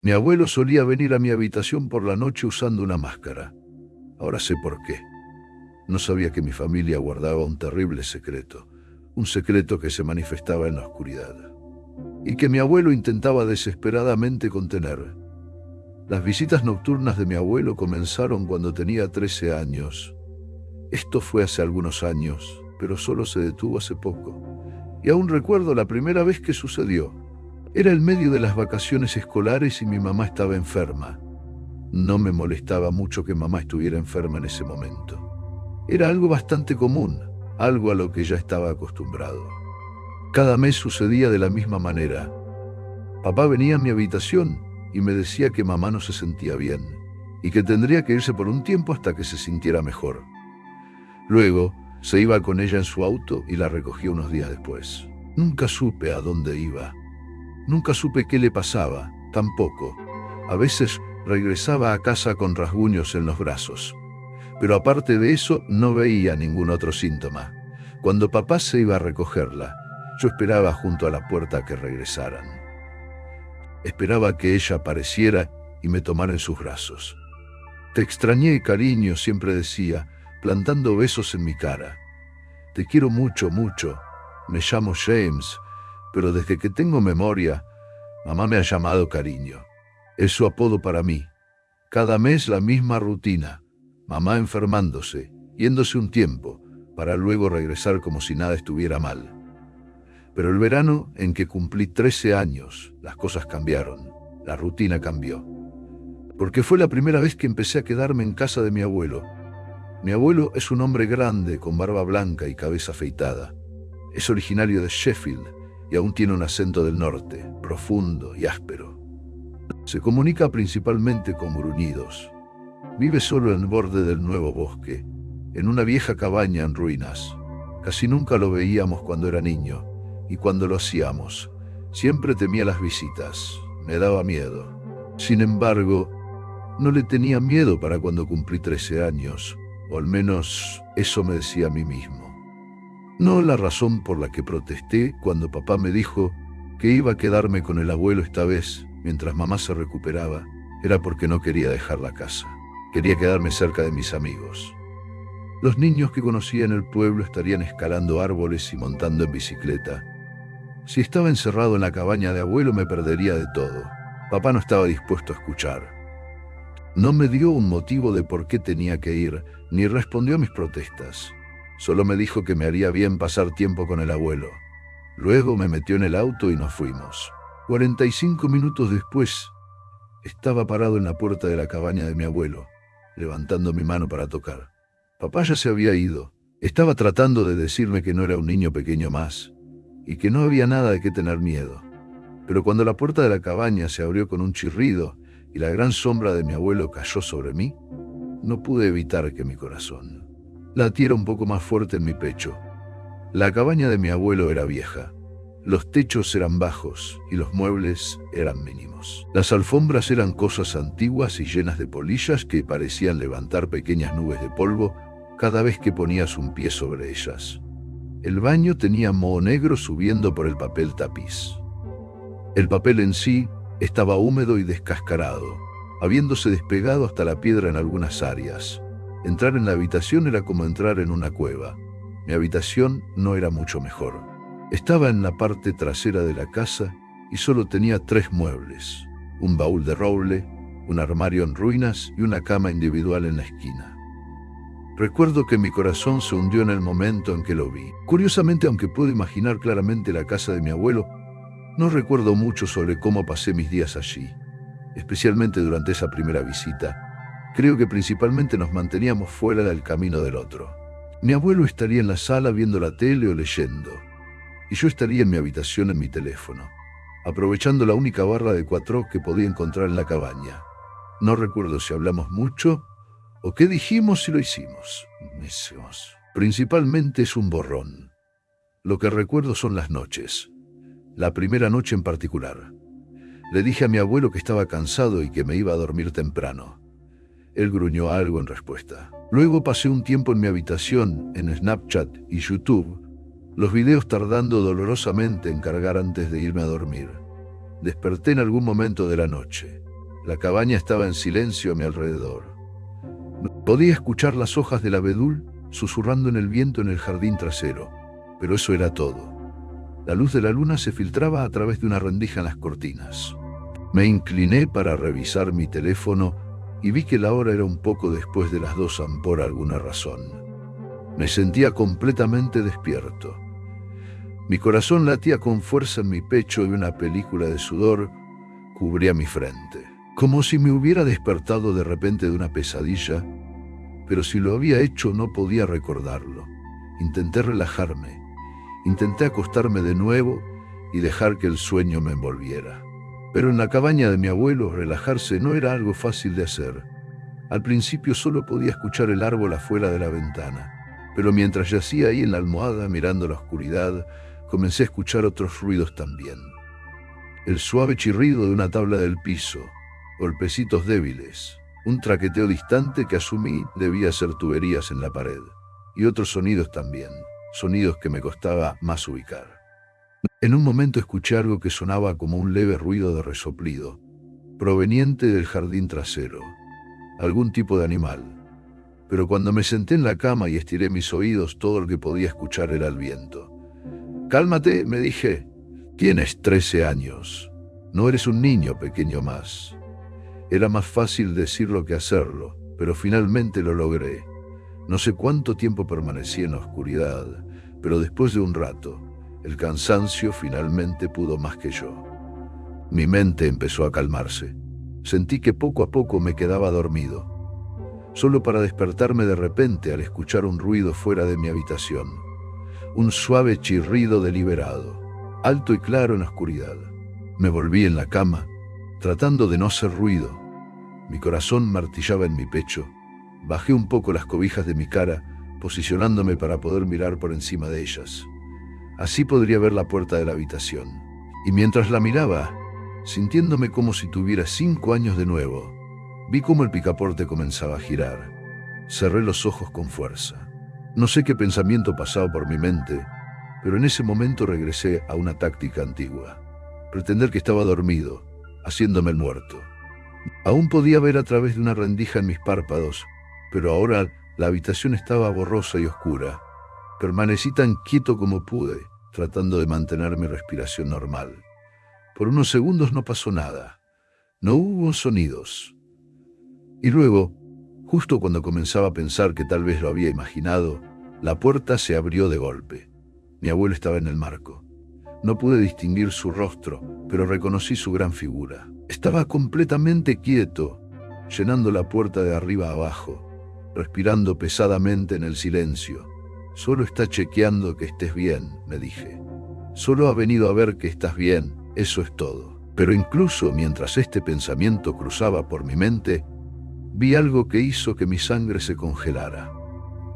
Mi abuelo solía venir a mi habitación por la noche usando una máscara. Ahora sé por qué. No sabía que mi familia guardaba un terrible secreto, un secreto que se manifestaba en la oscuridad, y que mi abuelo intentaba desesperadamente contener. Las visitas nocturnas de mi abuelo comenzaron cuando tenía 13 años. Esto fue hace algunos años, pero solo se detuvo hace poco. Y aún recuerdo la primera vez que sucedió. Era el medio de las vacaciones escolares y mi mamá estaba enferma. No me molestaba mucho que mamá estuviera enferma en ese momento. Era algo bastante común, algo a lo que ya estaba acostumbrado. Cada mes sucedía de la misma manera. Papá venía a mi habitación y me decía que mamá no se sentía bien y que tendría que irse por un tiempo hasta que se sintiera mejor. Luego, se iba con ella en su auto y la recogía unos días después. Nunca supe a dónde iba. Nunca supe qué le pasaba, tampoco. A veces regresaba a casa con rasguños en los brazos. Pero aparte de eso, no veía ningún otro síntoma. Cuando papá se iba a recogerla, yo esperaba junto a la puerta a que regresaran. Esperaba que ella apareciera y me tomara en sus brazos. Te extrañé, cariño, siempre decía, plantando besos en mi cara. Te quiero mucho, mucho. Me llamo James, pero desde que tengo memoria, mamá me ha llamado cariño. Es su apodo para mí. Cada mes la misma rutina. Mamá enfermándose, yéndose un tiempo, para luego regresar como si nada estuviera mal. Pero el verano en que cumplí 13 años, las cosas cambiaron. La rutina cambió. Porque fue la primera vez que empecé a quedarme en casa de mi abuelo. Mi abuelo es un hombre grande, con barba blanca y cabeza afeitada. Es originario de Sheffield y aún tiene un acento del norte, profundo y áspero. Se comunica principalmente con gruñidos. Vive solo en el borde del nuevo bosque, en una vieja cabaña en ruinas. Casi nunca lo veíamos cuando era niño, y cuando lo hacíamos, siempre temía las visitas. Me daba miedo. Sin embargo, no le tenía miedo para cuando cumplí 13 años, o al menos eso me decía a mí mismo. No la razón por la que protesté cuando papá me dijo que iba a quedarme con el abuelo esta vez, mientras mamá se recuperaba, era porque no quería dejar la casa. Quería quedarme cerca de mis amigos. Los niños que conocía en el pueblo estarían escalando árboles y montando en bicicleta. Si estaba encerrado en la cabaña de abuelo me perdería de todo. Papá no estaba dispuesto a escuchar. No me dio un motivo de por qué tenía que ir, ni respondió a mis protestas. Solo me dijo que me haría bien pasar tiempo con el abuelo. Luego me metió en el auto y nos fuimos. 45 minutos después, estaba parado en la puerta de la cabaña de mi abuelo, levantando mi mano para tocar. Papá ya se había ido. Estaba tratando de decirme que no era un niño pequeño más, y que no había nada de qué tener miedo. Pero cuando la puerta de la cabaña se abrió con un chirrido y la gran sombra de mi abuelo cayó sobre mí, no pude evitar que mi corazón latiera un poco más fuerte en mi pecho. La cabaña de mi abuelo era vieja. Los techos eran bajos y los muebles eran mínimos. Las alfombras eran cosas antiguas y llenas de polillas que parecían levantar pequeñas nubes de polvo cada vez que ponías un pie sobre ellas. El baño tenía moho negro subiendo por el papel tapiz. El papel en sí estaba húmedo y descascarado, habiéndose despegado hasta la piedra en algunas áreas. Entrar en la habitación era como entrar en una cueva. Mi habitación no era mucho mejor. Estaba en la parte trasera de la casa y solo tenía 3 muebles: un baúl de roble, un armario en ruinas y una cama individual en la esquina. Recuerdo que mi corazón se hundió en el momento en que lo vi. Curiosamente, aunque puedo imaginar claramente la casa de mi abuelo, no recuerdo mucho sobre cómo pasé mis días allí, especialmente durante esa primera visita. Creo que principalmente nos manteníamos fuera del camino del otro. Mi abuelo estaría en la sala viendo la tele o leyendo, y yo estaría en mi habitación en mi teléfono, aprovechando la única barra de 4 que podía encontrar en la cabaña. No recuerdo si hablamos mucho o qué dijimos si lo hicimos. Principalmente es un borrón. Lo que recuerdo son las noches. La primera noche en particular. Le dije a mi abuelo que estaba cansado y que me iba a dormir temprano. Él gruñó algo en respuesta. Luego pasé un tiempo en mi habitación, en Snapchat y YouTube, los videos tardando dolorosamente en cargar antes de irme a dormir. Desperté en algún momento de la noche. La cabaña estaba en silencio a mi alrededor. Podía escuchar las hojas del abedul susurrando en el viento en el jardín trasero, pero eso era todo. La luz de la luna se filtraba a través de una rendija en las cortinas. Me incliné para revisar mi teléfono y vi que la hora era un poco después de las 2 am por alguna razón. Me sentía completamente despierto. Mi corazón latía con fuerza en mi pecho y una película de sudor cubría mi frente, como si me hubiera despertado de repente de una pesadilla, pero si lo había hecho no podía recordarlo. Intenté relajarme, intenté acostarme de nuevo y dejar que el sueño me envolviera. Pero en la cabaña de mi abuelo relajarse no era algo fácil de hacer. Al principio solo podía escuchar el árbol afuera de la ventana, pero mientras yacía ahí en la almohada mirando la oscuridad, comencé a escuchar otros ruidos también. El suave chirrido de una tabla del piso, golpecitos débiles, un traqueteo distante que asumí debía ser tuberías en la pared, y otros sonidos también, sonidos que me costaba más ubicar. En un momento escuché algo que sonaba como un leve ruido de resoplido, proveniente del jardín trasero, algún tipo de animal. Pero cuando me senté en la cama y estiré mis oídos, todo lo que podía escuchar era el viento. «Cálmate», me dije. «Tienes 13 años. No eres un niño pequeño más». Era más fácil decirlo que hacerlo, pero finalmente lo logré. No sé cuánto tiempo permanecí en la oscuridad, pero después de un rato, el cansancio finalmente pudo más que yo. Mi mente empezó a calmarse. Sentí que poco a poco me quedaba dormido, solo para despertarme de repente al escuchar un ruido fuera de mi habitación. Un suave chirrido deliberado, alto y claro en la oscuridad. Me volví en la cama, tratando de no hacer ruido. Mi corazón martillaba en mi pecho. Bajé un poco las cobijas de mi cara, posicionándome para poder mirar por encima de ellas. Así podría ver la puerta de la habitación. Y mientras la miraba, sintiéndome como si tuviera 5 años de nuevo, vi cómo el picaporte comenzaba a girar. Cerré los ojos con fuerza. No sé qué pensamiento pasaba por mi mente, pero en ese momento regresé a una táctica antigua. Pretender que estaba dormido, haciéndome el muerto. Aún podía ver a través de una rendija en mis párpados, pero ahora la habitación estaba borrosa y oscura. Permanecí tan quieto como pude, tratando de mantener mi respiración normal. Por unos segundos no pasó nada. No hubo sonidos. Y luego, justo cuando comenzaba a pensar que tal vez lo había imaginado, la puerta se abrió de golpe. Mi abuelo estaba en el marco. No pude distinguir su rostro, pero reconocí su gran figura. Estaba completamente quieto, llenando la puerta de arriba a abajo, respirando pesadamente en el silencio. «Solo está chequeando que estés bien», me dije. «Solo ha venido a ver que estás bien, eso es todo». Pero incluso mientras este pensamiento cruzaba por mi mente, vi algo que hizo que mi sangre se congelara.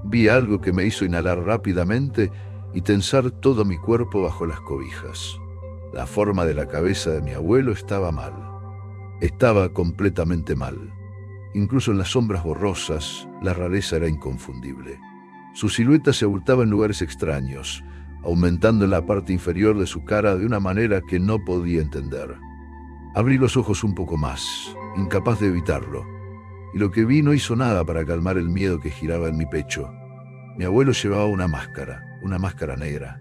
Vi algo que me hizo inhalar rápidamente y tensar todo mi cuerpo bajo las cobijas. La forma de la cabeza de mi abuelo estaba mal. Estaba completamente mal. Incluso en las sombras borrosas, la rareza era inconfundible. Su silueta se abultaba en lugares extraños, aumentando en la parte inferior de su cara de una manera que no podía entender. Abrí los ojos un poco más, incapaz de evitarlo, y lo que vi no hizo nada para calmar el miedo que giraba en mi pecho. Mi abuelo llevaba una máscara negra.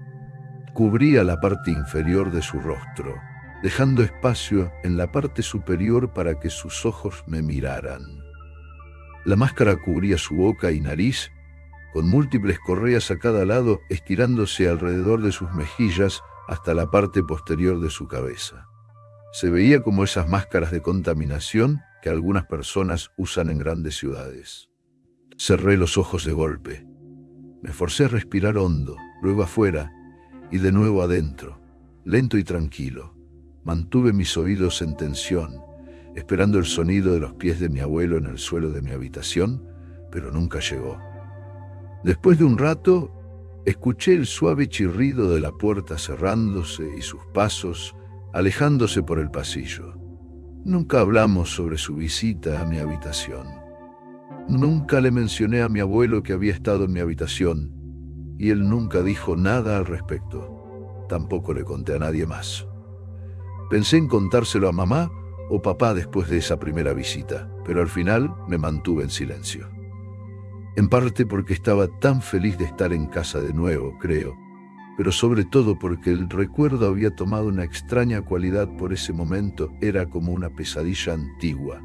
Cubría la parte inferior de su rostro, dejando espacio en la parte superior para que sus ojos me miraran. La máscara cubría su boca y nariz, con múltiples correas a cada lado estirándose alrededor de sus mejillas hasta la parte posterior de su cabeza. Se veía como esas máscaras de contaminación que algunas personas usan en grandes ciudades. Cerré los ojos de golpe. Me forcé a respirar hondo, luego afuera y de nuevo adentro, lento y tranquilo. Mantuve mis oídos en tensión, esperando el sonido de los pies de mi abuelo en el suelo de mi habitación, pero nunca llegó. Después de un rato, escuché el suave chirrido de la puerta cerrándose y sus pasos alejándose por el pasillo. Nunca hablamos sobre su visita a mi habitación. Nunca le mencioné a mi abuelo que había estado en mi habitación, y él nunca dijo nada al respecto. Tampoco le conté a nadie más. Pensé en contárselo a mamá o papá después de esa primera visita, pero al final me mantuve en silencio. En parte porque estaba tan feliz de estar en casa de nuevo, creo, pero sobre todo porque el recuerdo había tomado una extraña cualidad por ese momento, era como una pesadilla antigua,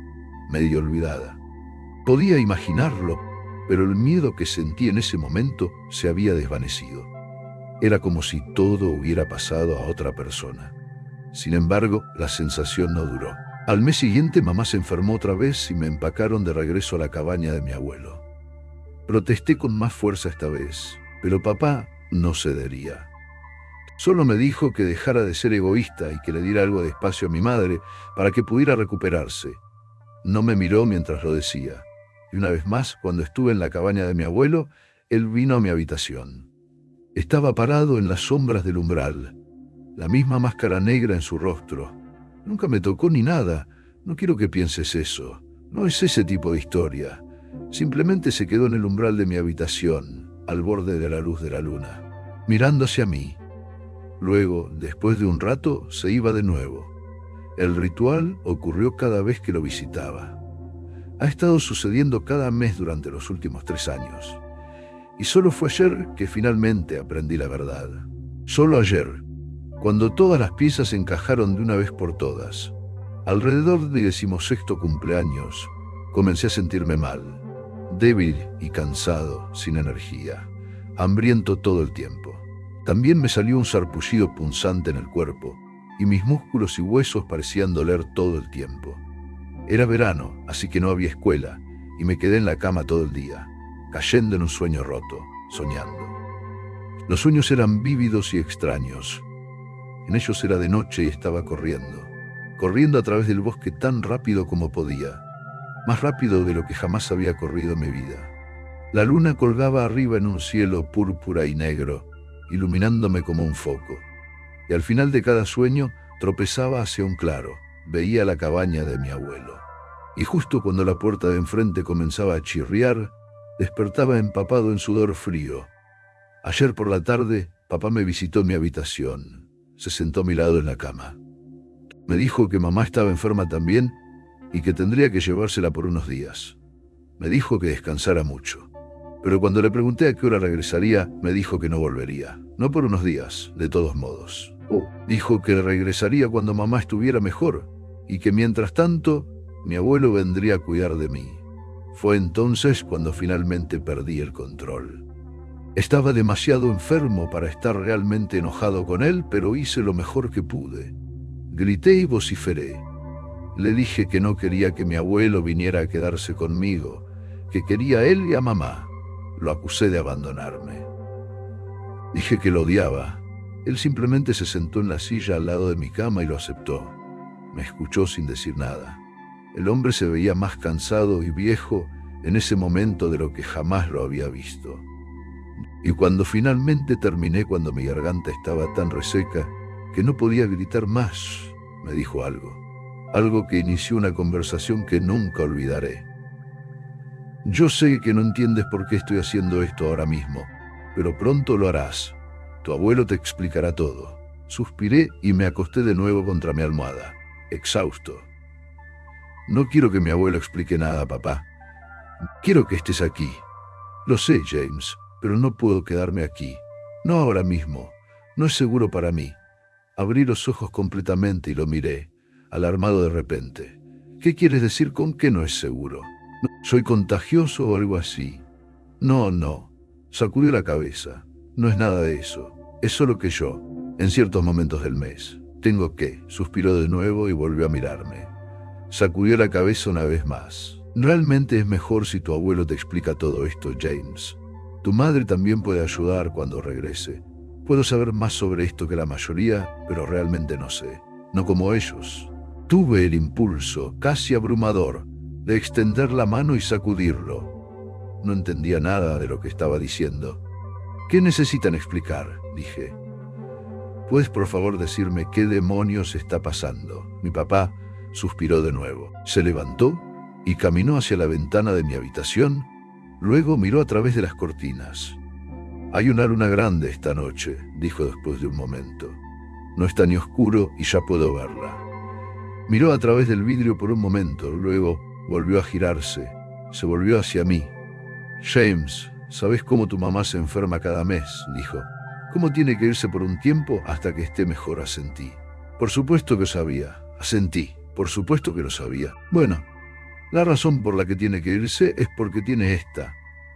medio olvidada. Podía imaginarlo, pero el miedo que sentí en ese momento se había desvanecido. Era como si todo hubiera pasado a otra persona. Sin embargo, la sensación no duró. Al mes siguiente mamá se enfermó otra vez y me empacaron de regreso a la cabaña de mi abuelo. Protesté con más fuerza esta vez, pero papá no cedería. Solo me dijo que dejara de ser egoísta y que le diera algo de espacio a mi madre para que pudiera recuperarse. No me miró mientras lo decía. Y una vez más, cuando estuve en la cabaña de mi abuelo, él vino a mi habitación. Estaba parado en las sombras del umbral, la misma máscara negra en su rostro. Nunca me tocó ni nada. No quiero que pienses eso. No es ese tipo de historia. Simplemente se quedó en el umbral de mi habitación, al borde de la luz de la luna, mirando hacia mí. Luego, después de un rato, se iba de nuevo. El ritual ocurrió cada vez que lo visitaba. Ha estado sucediendo cada mes durante los últimos 3 años. Y solo fue ayer que finalmente aprendí la verdad. Solo ayer, cuando todas las piezas encajaron de una vez por todas. Alrededor del 16º cumpleaños, comencé a sentirme mal, débil y cansado, sin energía, hambriento todo el tiempo. También me salió un sarpullido punzante en el cuerpo, y mis músculos y huesos parecían doler todo el tiempo. Era verano, así que no había escuela, y me quedé en la cama todo el día, cayendo en un sueño roto, soñando. Los sueños eran vívidos y extraños. En ellos era de noche y estaba corriendo a través del bosque tan rápido como podía, más rápido de lo que jamás había corrido en mi vida. La luna colgaba arriba en un cielo púrpura y negro, iluminándome como un foco, y al final de cada sueño tropezaba hacia un claro, veía la cabaña de mi abuelo. Y justo cuando la puerta de enfrente comenzaba a chirriar, despertaba empapado en sudor frío. Ayer por la tarde, papá me visitó en mi habitación. Se sentó a mi lado en la cama. Me dijo que mamá estaba enferma también y que tendría que llevársela por unos días. Me dijo que descansara mucho. Pero cuando le pregunté a qué hora regresaría, me dijo que no volvería. No por unos días, de todos modos. Dijo que regresaría cuando mamá estuviera mejor y que mientras tanto, mi abuelo vendría a cuidar de mí. Fue entonces cuando finalmente perdí el control. Estaba demasiado enfermo para estar realmente enojado con él, pero hice lo mejor que pude. Grité y vociferé. Le dije que no quería que mi abuelo viniera a quedarse conmigo, que quería a él y a mamá. Lo acusé de abandonarme. Dije que lo odiaba. Él simplemente se sentó en la silla al lado de mi cama y lo aceptó. Me escuchó sin decir nada. El hombre se veía más cansado y viejo en ese momento de lo que jamás lo había visto. Y cuando finalmente terminé, cuando mi garganta estaba tan reseca que no podía gritar más, me dijo algo que inició una conversación que nunca olvidaré. Yo sé que no entiendes por qué estoy haciendo esto ahora mismo, pero pronto lo harás. Tu abuelo te explicará todo. Suspiré y me acosté de nuevo contra mi almohada, exhausto. No quiero que mi abuelo explique nada, papá. Quiero que estés aquí. Lo sé, James, pero no puedo quedarme aquí. No ahora mismo. No es seguro para mí. Abrí los ojos completamente y lo miré, alarmado de repente. ¿Qué quieres decir con que no es seguro? ¿Soy contagioso o algo así? No. Sacudió la cabeza. No es nada de eso. Es solo que yo, en ciertos momentos del mes, tengo que... Suspiró de nuevo y volvió a mirarme. Sacudió la cabeza una vez más. Realmente es mejor si tu abuelo te explica todo esto, James. Tu madre también puede ayudar cuando regrese. Puedo saber más sobre esto que la mayoría, pero realmente no sé. No como ellos. Tuve el impulso, casi abrumador, de extender la mano y sacudirlo. No entendía nada de lo que estaba diciendo. ¿Qué necesitan explicar?, dije. ¿Puedes por favor decirme qué demonios está pasando? Mi papá suspiró de nuevo. Se levantó y caminó hacia la ventana de mi habitación. Luego miró a través de las cortinas. Hay una luna grande esta noche, dijo después de un momento. No está ni oscuro y ya puedo verla. Miró a través del vidrio por un momento, luego volvió a girarse. Se volvió hacia mí. James, ¿sabes cómo tu mamá se enferma cada mes?, dijo. ¿Cómo tiene que irse por un tiempo hasta que esté mejor?, asentí. Por supuesto que sabía, asentí. Por supuesto que lo sabía. Bueno, la razón por la que tiene que irse es porque tiene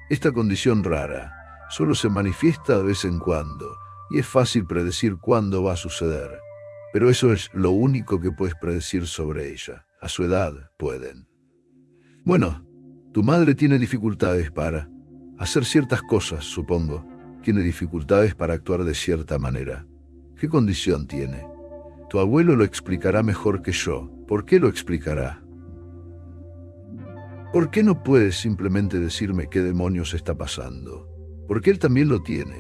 esta condición rara. Solo se manifiesta de vez en cuando, y es fácil predecir cuándo va a suceder. Pero eso es lo único que puedes predecir sobre ella. A su edad, pueden. Bueno, tu madre tiene dificultades para hacer ciertas cosas, supongo. Tiene dificultades para actuar de cierta manera. ¿Qué condición tiene? Tu abuelo lo explicará mejor que yo. ¿Por qué lo explicará? ¿Por qué no puedes simplemente decirme qué demonios está pasando? Porque él también lo tiene.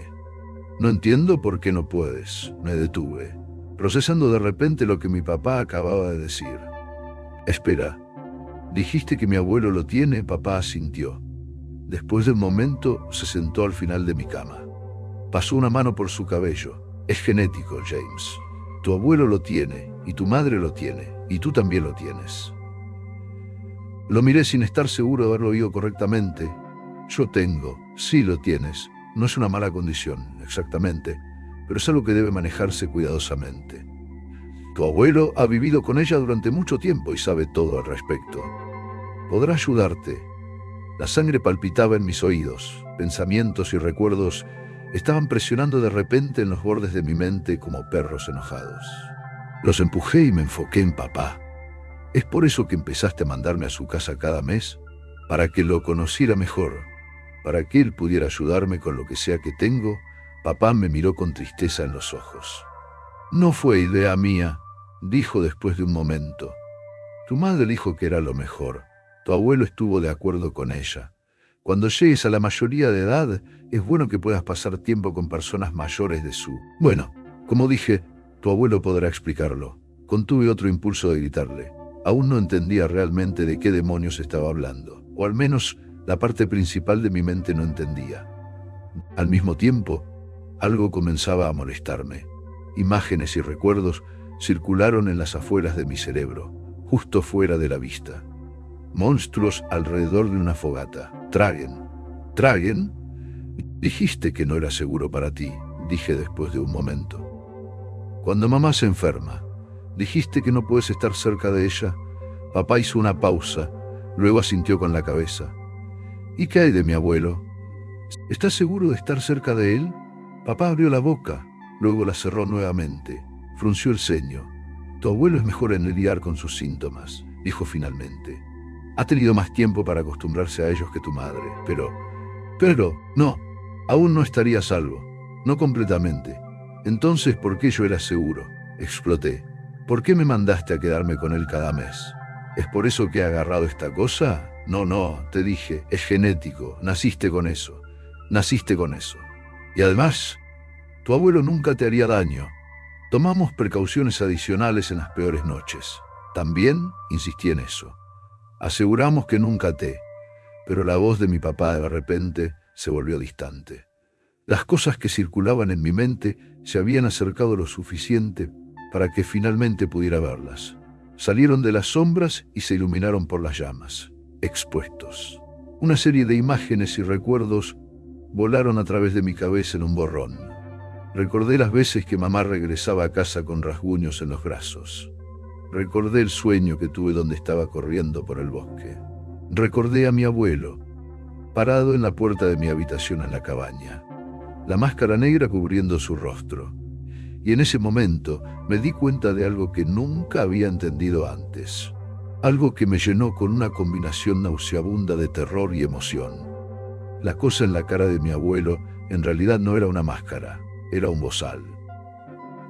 No entiendo por qué no puedes. Me detuve, procesando de repente lo que mi papá acababa de decir. Espera, dijiste que mi abuelo lo tiene. Papá asintió. Después de un momento se sentó al final de mi cama. Pasó una mano por su cabello. Es genético, James. Tu abuelo lo tiene, y tu madre lo tiene, y tú también lo tienes. Lo miré sin estar seguro de haberlo oído correctamente. Yo tengo, sí lo tienes. No es una mala condición, exactamente, pero es algo que debe manejarse cuidadosamente. Tu abuelo ha vivido con ella durante mucho tiempo y sabe todo al respecto. Podrá ayudarte. La sangre palpitaba en mis oídos. Pensamientos y recuerdos estaban presionando de repente en los bordes de mi mente como perros enojados. Los empujé y me enfoqué en papá. ¿Es por eso que empezaste a mandarme a su casa cada mes? Para que lo conociera mejor, para que él pudiera ayudarme con lo que sea que tengo. Papá me miró con tristeza en los ojos. No fue idea mía, dijo después de un momento. Tu madre dijo que era lo mejor. Tu abuelo estuvo de acuerdo con ella. Cuando llegues a la mayoría de edad, es bueno que puedas pasar tiempo con personas mayores de su... Bueno, como dije, tu abuelo podrá explicarlo. Contuve otro impulso de gritarle. Aún no entendía realmente de qué demonios estaba hablando, o al menos la parte principal de mi mente no entendía. Al mismo tiempo, algo comenzaba a molestarme. Imágenes y recuerdos circularon en las afueras de mi cerebro, justo fuera de la vista. Monstruos alrededor de una fogata. Tragen. ¿Tragen? Dijiste que no era seguro para ti, dije después de un momento. Cuando mamá se enferma, dijiste que no puedes estar cerca de ella. Papá hizo una pausa, luego asintió con la cabeza. ¿Y qué hay de mi abuelo? ¿Estás seguro de estar cerca de él? Papá abrió la boca, luego la cerró nuevamente. Frunció el ceño. Tu abuelo es mejor en lidiar con sus síntomas, dijo finalmente. Ha tenido más tiempo para acostumbrarse a ellos que tu madre, pero, no, aún no estaría a salvo, no completamente. Entonces, ¿por qué yo era seguro? Exploté. ¿Por qué me mandaste a quedarme con él cada mes? ¿Es por eso que he agarrado esta cosa? No, te dije, es genético, naciste con eso. Y además, tu abuelo nunca te haría daño. Tomamos precauciones adicionales en las peores noches. También insistí en eso. Aseguramos que nunca pero la voz de mi papá de repente se volvió distante. Las cosas que circulaban en mi mente se habían acercado lo suficiente para que finalmente pudiera verlas. Salieron de las sombras y se iluminaron por las llamas, expuestos. Una serie de imágenes y recuerdos volaron a través de mi cabeza en un borrón. Recordé las veces que mamá regresaba a casa con rasguños en los brazos. Recordé el sueño que tuve donde estaba corriendo por el bosque. Recordé a mi abuelo, parado en la puerta de mi habitación en la cabaña, la máscara negra cubriendo su rostro. Y en ese momento me di cuenta de algo que nunca había entendido antes. Algo que me llenó con una combinación nauseabunda de terror y emoción. La cosa en la cara de mi abuelo en realidad no era una máscara, era un bozal.